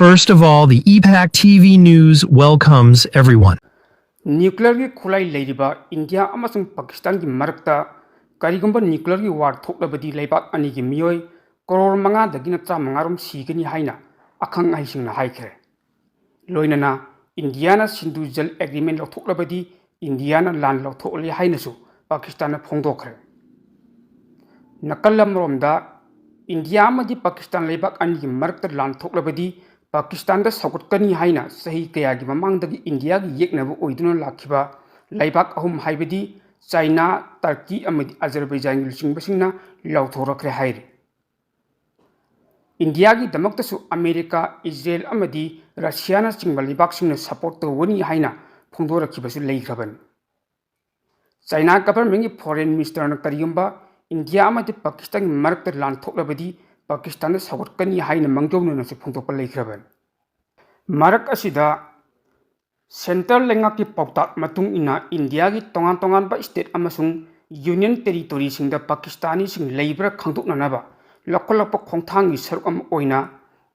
First of all, the EPAC TV News welcomes everyone. Nuclear की खुलाई लेरिबा India अमसुंग Pakistan की मरकता करिगुंबा nuclear की वार थोकलबदी लेबाक अनि की मियोय करोड़ मंगा दगिना चा मंगारुम सीगनी हाइना अखंग आइसिंगना हाइखरे लोइनना इंडियाना सिंधु जल एग्रीमेंट लौथोकलबदी इंडियाना लान लौथोकले हाइनसु पाकिस्तान फोंदोखरे नकलमरोमदा इंडिया मदी पाकिस्तान लेबाक अनि की मरकता लान थोकलबदी पाकिस्तान सौगटकनी हाइना सही कया की ममांगदगी इंडिया की येकनबु ओइदुना लाखिबा लेबाक अहुम हाइबदी चाइना टर्की अमदी अजरबैजान लुचिंगबसिंगना लौथोरखरे हाइरे इंडिया की दमक्तसु अमेरिका इजराइल अमदी रशियाना चिंगबा लेबाकसिंगना सपोर्ट तौवनी हाइना फोंदोरखिबसु लेख्रबन चाइना गवर्नमेंट की फॉरेन मिनिस्टर करिगुंबा इंडिया अमदी पाकिस्तान की मरकता लान थोकलबदी पाकिस्तान सौगटकनी हाइना मंगजौनसु फोंदोकपा लेख्रबन मरक असिदा सेंट्रल लेंगाक की पौताक मतुंग इना इंडिया की तोंगान तोंगानबा स्टेट अमसुंग यूनियन टेरिटोरी सिंगदा पाकिस्तानी सिंग लेब्रा खंदोकननाबा लखलप खोंथांगी सरुक अम ओइना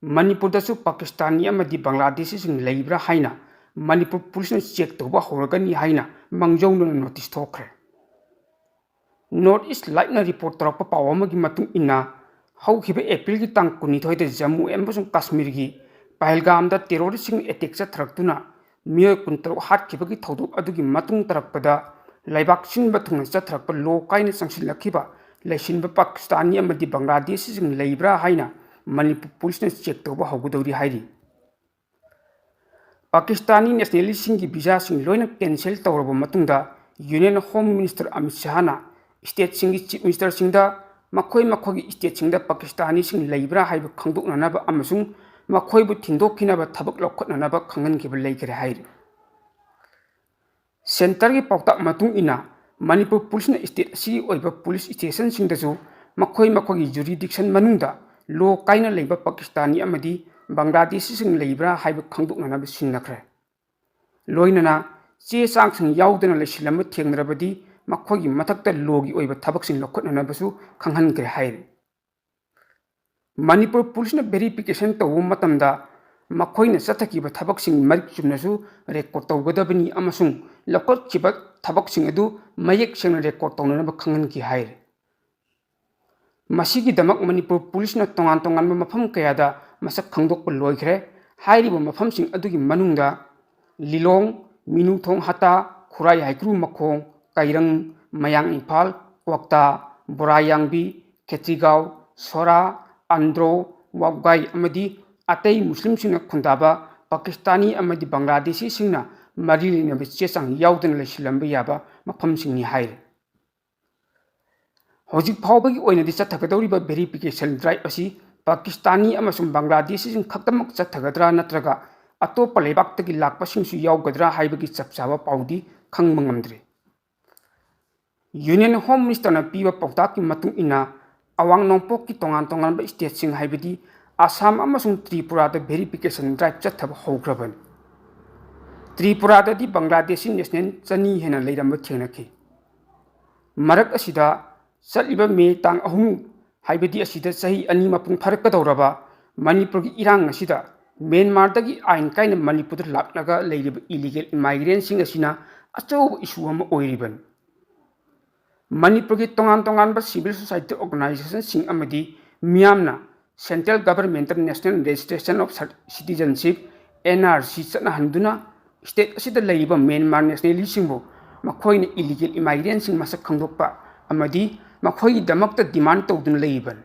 मणिपुरदसु पाकिस्तानी अमदी बांग्लादेशी सिंग लेब्रा हाइना मणिपुर पुलिसना चेक तौबा हौरगनी हाइना मंगजौनना नोटिस थोखरे नॉर्थ ईस्ट लाइटना रिपोर्ट तौरप पाव अमगी मतुंग इना हौखिबा एप्रिल की तांग 19 जम्मू एवं काश्मीर की पहलगाम टेरोरिस्ट एटेक चथरक्तुना मियोय 16 हाटखिबगी थौदोक अदुगी मतुंग तरक्पदा लेबाक सिनबा थुंगना चथरक्पा लो कायना चंसिलखिबा लेसिनबा पाकिस्तानी अमदी बांग्लादेशी सिंग लेब्रा हाइना मणिपुर पुलिसना चेक तौबा हौगदौरी हाइरि पाकिस्तानी नेशनलिस्ट की वीजा सिंग लोइना कैंसिल तौरबा मतुंगदा यूनियन होम मिनिस्टर अमित शाहना स्टेट सिंग चीफ मिनिस्टर सिंगदा मखोई मखोगी स्टेट सिंगदा पाकिस्तानी सिंग लेब्रा हाइबा खंदोकननाबा अमसुंग मखोइबु थिंदोखिनबा थबक लौखटननाबा खंगनखिबा लेखरे हाइरि सेंटर की पौताक मतुंग इना मणिपुर पुलिसना स्टेट असी ओइबा पुलिस स्टेशन सिंगदसु मखोई मखोगी जुरिडिक्शन मनुंगदा लो कायना लेबा पाकिस्तानी अमदी बांग्लादेशी सिंग लेब्रा हाइबा खंदोकननाबा सिन्नखरे लोइनना चे चांग सिंग याउदना लेसिलम थेंगनरबदी मखोगी मथक्ता लोगी ओइबा थबकसिंग लौखटननाबसु खंगहनखरे हाइरि मणिपुर पुलिसना वेरिफिकेशन तौब मतमदा मखोइना चथकिबा थबकसिंग मरिक चुमनसु रेकॉर्ड तौगदबनी अमसुंग लौखटखिबा थबकसिंग अदु मयेक सेंगना रेकॉर्ड तौननबा खंगनखि हाइरि मसिगिदमक मणिपुर पुलिसना तोंगान तोंगानबा मफम कयादा मसक खंगदोकपा लोइखरे हाइरिबा मफमसिंग अदुगी मनुंगदा लिलोंग मिनुथोंग हता खुराई हाइक्रू मखोंग काइरंग मयांग इम्फाल क्वाक्ता बोरायांगबी खेत्रीगांव सोरा आंध्रो वागगाई अमदी अतई मुस्लिम सिंह खुंदाबा पाकिस्तानी अमदी बांग्लादेशी सिंहना मरी लेनब चेचांग याउदना लेसिलंबा याबा मफमसिंगनी हाइरे हौजिक फावबगी ओइनदि चथगदौरिबा वेरिफिकेशन ड्राइव असी पाकिस्तानी अमसुंग बांग्लादेशी सिंह खक्तमक चथगदरा नत्रगा अतोप लेबाक्तगी लाक्पसिंगसु याउगदरा हाइबगी चपचाबा पाउदी खंगबा ngamdre यूनियन होम मिनिस्टरना पीबा पौताकी मतुंग इना अवांग नोंपोक की तोंगान तोंगानबा स्टेट सिंह हाइबदी आसाम अमसुंग त्रिपुरादा वेरिफिकेशन ड्राइव चथब हौग्रबन त्रिपुराददी बांग्लादेशी नेशनल चनी हेना लेरंबा थेंगनखि मरक असिदा चलिबा मे तांग अहुम हाइबदी असिदा सही अनि मपुंग फरकदौरबा मणिपुर की इरांग असिदा म्यांमारदगी आइन कायना मणिपुर लाक्लगा लेरिबा इलीगल इमाइग्रेंट सिंह असिना अचौब इशू अमा ओइरिबन मणिपुर की तोंगान तोंगानबा सिविल सोसाइटी ऑर्गेनाइजेशन सिंह अमदी मियामना central government national registration of citizenship NRC चटनाहंदुना स्टेट असिदा लेरिबा म्यांमार नेशनलिस्ट सिंहबु मखोइना इलीगल इमाइग्रेंट सिंह मसक खंदोकपा अमदी मखोइगी दमक्ता डिमांड तौदुना लेरिबन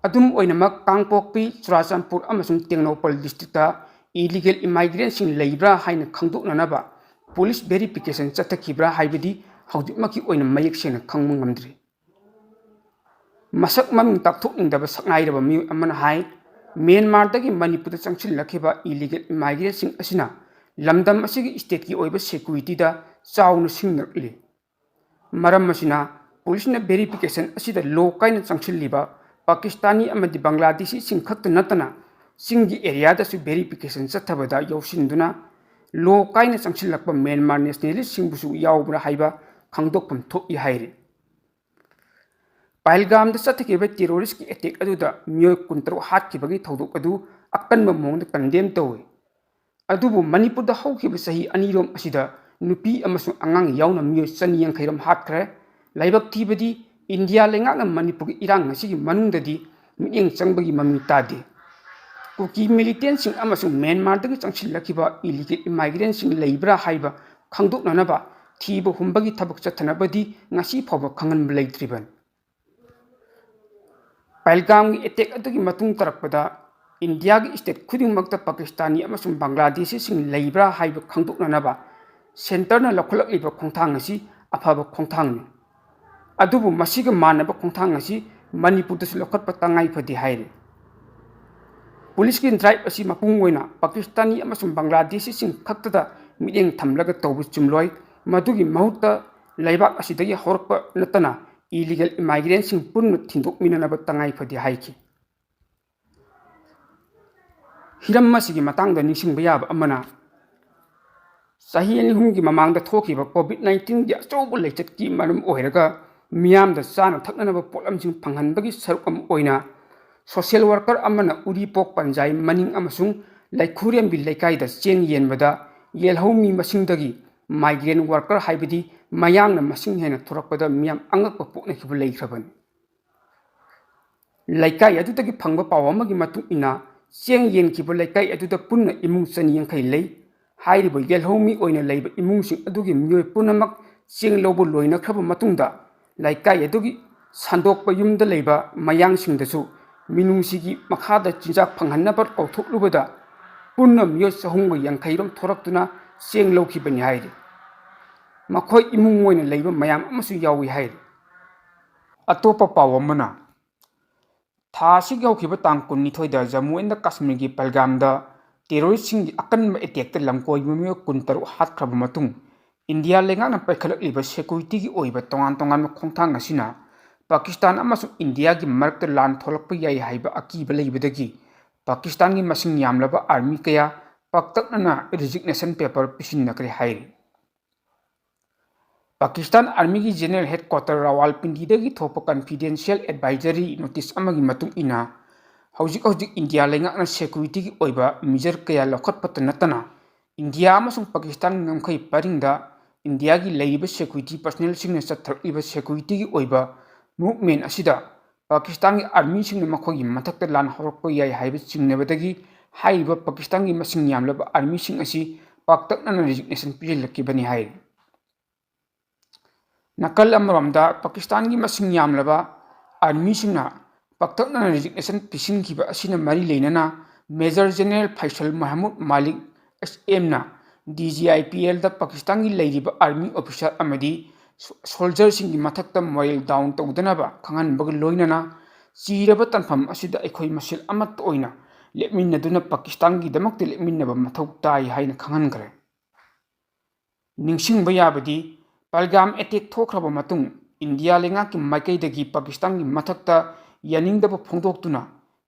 अदुम ओइनमक कांगपोकपी चुराचांपुर अमसुंग टेंगनौपल डिस्ट्रिक्टा इलीगल इमाइग्रेंट सिंह लेब्रा हाइना खंदोकननाबा पुलिस वेरिफिकेशन चथखिब्रा हाइबदी हौजिकमकी ओइना मयेक सेंगना खंगबा ngamdre मसक ममिंग ताकथोकनिंगदबा सकनाइरबा मियोय अमना हाइ म्यांमारदगी मणिपुरदा चंसिलखिबा इलीगल इमाइग्रेंट सिंह असिना लमदम असिगी स्टेट की ओइबा सिक्युरिटीदा चाउना सिंगनरली मरम असिना पुलिसना वेरिफिकेशन असिदा लो कायना चंसिलिबा पाकिस्तानी अमदी बांग्लादेशी सिंह खक्त नतना सिंगी एरियादसु वेरिफिकेशन चथबदा यौसिंदुना लो कायना चंसिलखबा म्यांमार नेशनलिस्ट सिंहबुसु याउब्रा हाइबा खंगदोकफम थोकि हाइरि पहलगाम चथखिबा टेरोरिस्ट की एटेक अदुदा मियोय 16 हाटखिबगी थौदोक अदु अकन्ब मोंग कंडेम तौवे अदुबु मणिपुर हौखिब सही अनिरोम असिदा नुपी अमसुंग अंगांग याउना मियोय चनी यांखैरम हातखरे लाइबक थीबदी India लेंगाक Manipur इरांग ngasi manungdadi मियेंग चंगबगी mummy तादे cookie militant सिंग अमसुंग म्यांमार दगी चंगसिलखिबा इलीगल इमाइग्रेंट सिंग लेब्रा हाइबा खंगदोकननबा थीब हुंबगी थबक चथनबदी ngasi फावबा खंगन लेत्रिबन पहलगाम की अटैक अदुगी मतुंग तरकपदा इंडिया की स्टेट खुदिंगमक्ता पाकिस्तानी अमसुंग बांग्लादेशी सिंग लेब्रा हाइबा खंगदोकननबा सेंटरना लखलकलिबा खोंथांग ngasi अफाबा खोंथांगनि अदुबु मसिग मानब खोंथांग ngasi मणिपुरदसु लखतपा तंगाई फदि हाइरे पुलिस की ड्राइव असी मपुंग ओइना पाकिस्तानी अमसुंग बांग्लादेशी सिंग खक्तदा मियेंग थमलगा तौबु चुमलोय मदुगी महुत्ता लेबाक असिदगी हौरकपा नतना इलीगल इमाइग्रेंट सिंग पुन्न थिंदोकमिननब तंगाई फदि हाइखि हिरम मसिगी मतंगदा निसिंगबा याब अमना सही अनिहुमगी ममांगदा थोखिबा कोविड-19 गी अचौब लेचतकी मरम ओइरगा मियामदा चाना थक्ननब पोटलमसिंग फंगहनबगी सरुक अम ओइना सोशल वर्कर अमना उरीपोक पंजाई मनिंग अमसुंग लाइखुरेमबी लेकाइदा चेंग येनबदा येलहौमी मसिंगदगी माइग्रेंट वर्कर हाइबदी मयांगना मसिंग हेना थोरकपदा मियाम अंगकपा पोकनखिबा लेख्रबन लेकाइ अदुदगी फंगबा पाव अमगी मतुंग इना चेंग येनखिबा लेकाइ अदुदा पुन्न इमुंग चनी यांखै लै हाइरिबा येलहौमी ओइना लैबा इमुंगसिंग अदुगी मियोय पुनमक चेंग लौबा लोइनखरबा मतुंगदा लेकाइ अदुगी संदोकपा युमदा लैबा मयांगसिंगदसु मिनुंगसिगी मखादा चिंजाक फंगहन्नबा कौथोकलुबदा पुन्न मियोय चहुंग यांखैरोम थोरक्तुना चेंग लौखिबनि हाइरि मखोय इमुंग ओइना लैबा मयाम अमसु यावी हाइरि अतोपा पाव अमना थासिग यौखिबा तांग 19 दा जम्मू एंड कश्मीर की पहलगामदा टेरोरिस्टसिंग अकनब अटैक लमकोइब मियो 13 हातखरब मतुंग इंडिया लेंगाना पैखलकलिबा सिक्योरिटी की ओइबा तोंगान तोंगान खोंथांग असिना पाकिस्तान अमसुंग इंडिया की मरक्त लान थोलकपा याई हाइबा अकीबा लेइबदगी पाकिस्तान की मसिंग यामलबा आर्मी कया पक्तकना रिजिग्नेशन पेपर पिसिननकरे हाइरि पाकिस्तान आर्मी की जनरल हेडक्वार्टर रावलपिंडी थोप कॉन्फिडेंशियल एडवाइजरी नोटिस अमगी मतुंग इना हौजिक इंडिया लेंगाकना सिक्योरिटी की ओइबा मिजर कया लखतपत नतना इंडिया अमसुंग पाकिस्तान ngमखै परिंगदा इंडिया की लेइबा सिक्योरिटी पर्सनल सिंगना चथरइबा सिक्योरिटी की ओइबा मूवमेंट असिदा पाकिस्तान की आर्मी सिंगना मखोगी मथक्ता लान हौरकपा याई हाइबा चिंगनबदगी हाइबा पाकिस्तान की मसिंग यामलबा आर्मी सिंग असि पाक्तकना रिजिग्नेशन पिललकिबनि हाइरि नकल अमरमदा पाकिस्तान की मसिंग यामलबा आर्मी सिंगना पाक्तकना रिजिग्नेशन पिसिनखिबा असिना मरी लेनना major general Faisal Mahmood Malik SM ना DGIPL दा पाकिस्तान की लेरिबा आर्मी ऑफिसर अमदी सोल्जर सिंग की मथक्ता मोरल डाउन तौदनबा खंगनबग लोइनना चीरबा तनफम असिदा अखोय मसिल अमत ओइना लेमिनदुना पाकिस्तान की दमकते लेमिनबा मथौ ताई हाइना खंगनग्रे निंगसिंगबा याबदी पहलगाम अटैक थोखरबा मतुंग इंडिया लेंगा की माइकैदगी पाकिस्तान की मथक्ता यानिंगदबा फोंदोक्तुना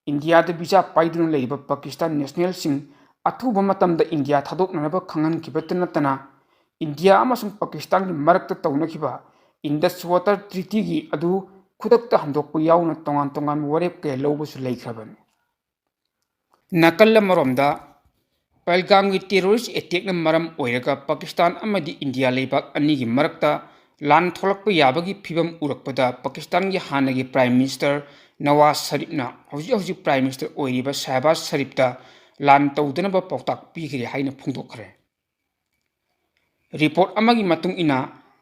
इंडिया द वीजा पाइदुना लेरिबा पाकिस्तान नेशनल सिंग अथुबा मतमदा इंडिया थादोकनबा खंगनखिबत नतना इंडिया अमसुंग पाकिस्तान की मरक्ता तौनखिबा इंडस वाटर ट्रीटी की अदु खुदक्ता हंदोकपा याउना तोंगान तोंगान वरेप के लौबसु लेख्रबन नकल मरोमदा पहलगाम की टेरोरिस्ट अटैक मरम ओइरगा पाकिस्तान अमदी इंडिया लेबाक अनी की मरक्ता लान थोलकपा याबगी फिबम उरकपदा पाकिस्तान की हानगी प्राइम मिनिस्टर नवाज शरीफना हौजिक प्राइम मिनिस्टर ओइरिबा शहबाज शरीफता लान तौदनबा पौताक पीखरे हाइना फोंदोखरे रिपोर्ट अमगी मतुंग इना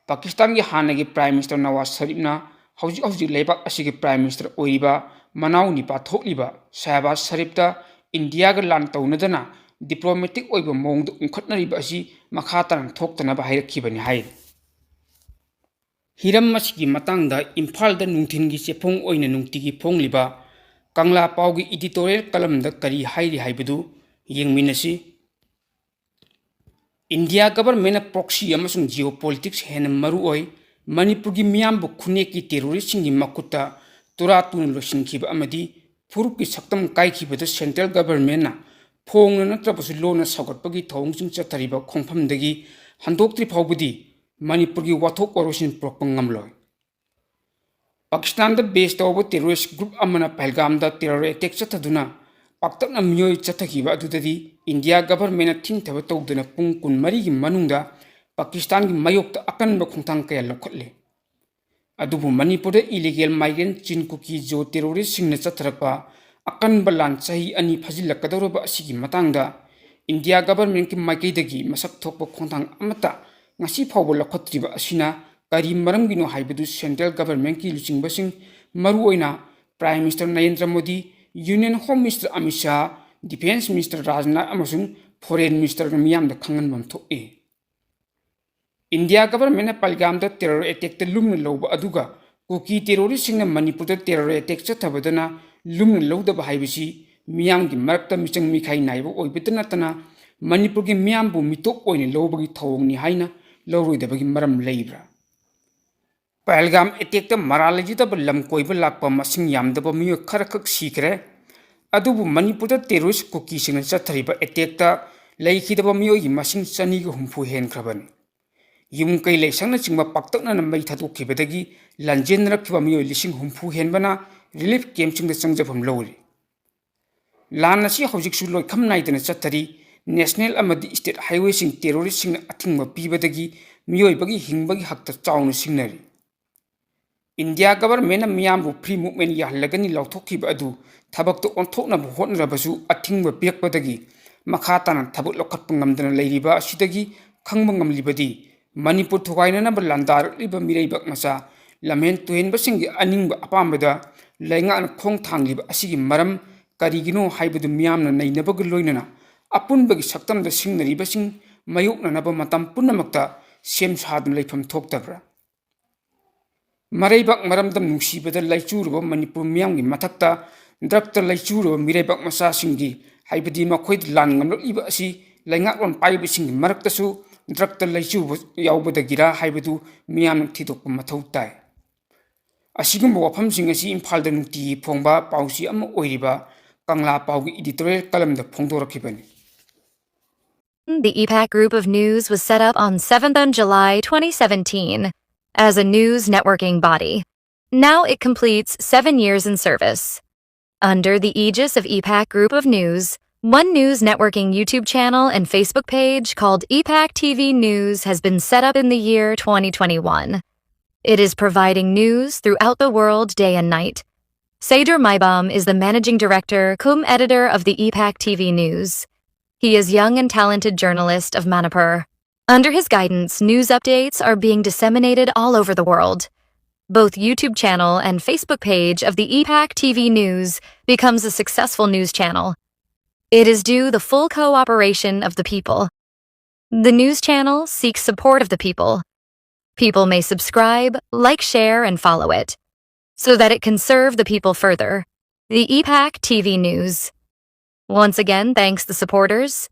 पाकिस्तान की हानगी प्राइम मिनिस्टर नवाज शरीफना हौजिक लेबाक असिगी प्राइम मिनिस्टर ओइरिबा मनाउ निपा थोकलिबा शहबाज शरीफता इंडिया का लान तौनदना डिप्लोमेटिक ओइबा मोंग उंखटनरिबा असि मखा तरन थोक्तनबा हाइरखिबनि हाइ हिरम मसिगी मतंगदा इम्फालदा नुंथिनगी चेफोंग ओइना नुंतिगी फोंगलिबा कंगला पाउगी एडिटोरियल कलमदा करी हाइरि हाइबदु येंगमिनसी इंडिया गवर्नमेंट प्रॉक्सी अमसुंग जियोपॉलिटिक्स हेन मरु ओइ मणिपुर की मियामबु खुने की टेरोरिस्ट सिंगी मकुता तुरा तुन लोसिनखिबा अमदी फुरुक की सक्तम काइखिबद सेंट्रल गवर्नमेंट ना फोंग नत्रबसु लोना सगटपगी थौंगसिंग चथरिबा खोंफमदगी हंदोक्त्रि फाउबदी मणिपुर की वाथोक ओरोसिन प्रोपंगमलोय पाकिस्तान द बेस तौब टेरोरिस्ट ग्रुप अमना पहलगाम द टेरर अटैक चथदुना ꯄꯥꯛꯇꯛꯅ ꯃꯤꯑꯣꯏ ꯆꯠꯊꯈꯤꯕ ꯑꯗꯨꯗꯗꯤ ꯏꯟꯗꯤꯌꯥ ꯒꯚꯔꯟꯃꯦꯟꯠꯅ ꯊꯤꯡꯊꯕ ꯇꯧꯗꯅ ꯄꯨꯡ 12ꯒꯤ ꯃꯅꯨꯡꯗ ꯄꯥꯀꯤꯁꯇꯥꯟꯒꯤ ꯃꯥꯌꯣꯛꯇ ꯑꯀꯟꯕ ꯈꯣꯡꯊꯥꯡ ꯀꯌꯥ ꯂꯧꯈꯠꯂꯦ ꯑꯗꯨꯕꯨ ꯃꯅꯤꯄꯨꯔꯗ ꯏꯂꯤꯒꯦꯜ ꯃꯥꯏꯒ꯭ꯔꯦꯟ ꯆꯤꯟ ꯀꯨꯀꯤ ꯖꯣ ꯇꯦꯔꯣꯔꯤꯁꯁꯤꯡꯅ ꯆꯠꯊꯔꯛꯄ ꯑꯀꯟꯕ ꯂꯥꯟ ꯆꯍꯤ 2 ꯐꯥꯖꯤꯜꯂꯛꯀꯗꯧꯔꯕ ꯑꯁꯤꯒꯤ ꯃꯇꯥꯡꯗ ꯏꯟꯗꯤꯌꯥ ꯒꯚꯔꯟꯃꯦꯟꯠꯀꯤ ꯃꯥꯏꯀꯩꯗꯒꯤ ꯃꯁꯛ ꯊꯣꯛꯄ ꯈꯣꯡꯊꯥꯡ ꯑꯃꯠꯇ ꯉꯁꯤ ꯐꯥꯎꯕ ꯂꯧꯈꯠꯇ꯭ꯔꯤꯕ ꯑꯁꯤꯅ ꯀꯔꯤ ꯃꯔꯝꯒꯤꯅꯣ ꯍꯥꯏꯕꯗꯨ ꯁꯦꯟꯇ꯭ꯔꯦꯜ ꯒꯚꯔꯟꯃꯦꯟꯠꯀꯤ ꯂꯨꯆꯤꯡꯕꯁꯤꯡ ꯃꯔꯨꯑꯣꯏꯅ prime minister Narendra Modi union home minister Amit Shah defence minister Rajnath ꯑꯃꯁꯨꯡ ꯐꯣꯔꯦꯟ ꯃꯤꯅꯤꯁꯇꯔꯅ ꯃꯤꯌꯥꯝꯗ ꯈꯪꯍꯟꯐꯝ ꯊꯣꯛꯏ ꯏꯟꯗꯤꯌꯥ ꯒꯚꯔꯟꯃꯦꯟꯠꯅ ꯄꯜꯒꯥꯝꯗ ꯇꯦꯔꯔ ꯑꯦꯇꯦꯛꯇ ꯂꯨꯝꯅ ꯂꯧꯕ ꯑꯗꯨꯒ कुकी टेरोरिस्टसिंगना मणिपुरदा टेरर अटैक चथबदना लुमन लौदब हाइबसी मियामगी मरक्ता मिचंग मिखाई नाइबो ओइबत नतना मणिपुरगी मियामबु मितोक ओइने लौबगी थौंगनि हाइना लौरोइदबगी मरम लेइब्रा पहलगाम अटैक मरालजिदब लम कोइब लाक्पा मसिंग यामदब मियो खरखक सीखरे अदुबु मणिपुरदा टेरोरिस्ट कुकी सिंगना चथरिबा अटैक लेखिदब मियोगी मसिंग चनीग हुम्फु हेनख्रबनी यूम कई लेसंगना चिंगबा पाक्तकना मई थादोखिबदगी लांजेनरखिबा मियो लिसिंग हुम्फु हेनबना रिलीफ कैंपसिंग चंगजफम लौरी लान असी हौजिकसु लोइखम नाइदना चथरी नेशनल अमदी स्टेट हाईवे सिंग टेरोरिस्ट सिंग अथिंगबा पीबदगी मियोइबगी हिंगबगी हक्ता chown सिंगनरी India government मियामबु free movement याहलगनी लौथोखिबा अदु थबक्तो ओंथोकनबु होटनरबसु अथिंगबा पिरकपदगी मखा ताना थबक लौखटप ngamdana लेरिबा असिदगी खंगबा ngamlibadi मणिपुर थुगाइननब लांदारलिबा मिरैबक मचा लमेन तुहेनबसिंगी अनिंगबा अपामबदा लैंगाना खोंग थांगलिबा असिगी मरम करिगिनो हाइबदु मियामना नैनबग लोइनना अपुनबगी सक्तमदा सिंगनरिबसिंग मयोकननब मतम पुनमक्ता सेम सादन लेफम थोक्तब्रा मरैबक मरमदम नुसीबदा लैचुरबा मणिपुर मियामगी मथक्ता ड्रगता लैचुरबा मिरैबक मचासिंगी हाइबदी मखोइद लान ngamlokliba asi लैंगाकलोन पाइबसिंगी मरक्तसु ड्रगता लैचुबा यावबदगिरा हाइबदु मियामना थिदोकपा मथौ ताइ असिगुम्बा वफमसिंग asi इम्फालदा नुक्ति फोंबा पाउसी अमा ओइरिबा कंगला पाउगी editorial कलमदा फोंदोरखिबनी. The EPAC Group of News was set up on 7th of July 2017 as a news networking body. Now it completes 7 years in service. Under the aegis of EPAC Group of News, one news networking YouTube channel and Facebook page called EPAC TV News has been set up in the year 2021. It is providing news throughout the world day and night. Saidur Maibam is the managing director cum editor of the EPAC TV News. He is young and talented journalist of Manipur. Under his guidance, news updates are being disseminated all over the world. Both YouTube channel and Facebook page of the EPAC TV News becomes a successful news channel. It is due the full cooperation of the people. The news channel seeks support of the people. People may subscribe, like, share, and follow it, so that it can serve the people further. The EPAC TV News. Once again, thanks the supporters.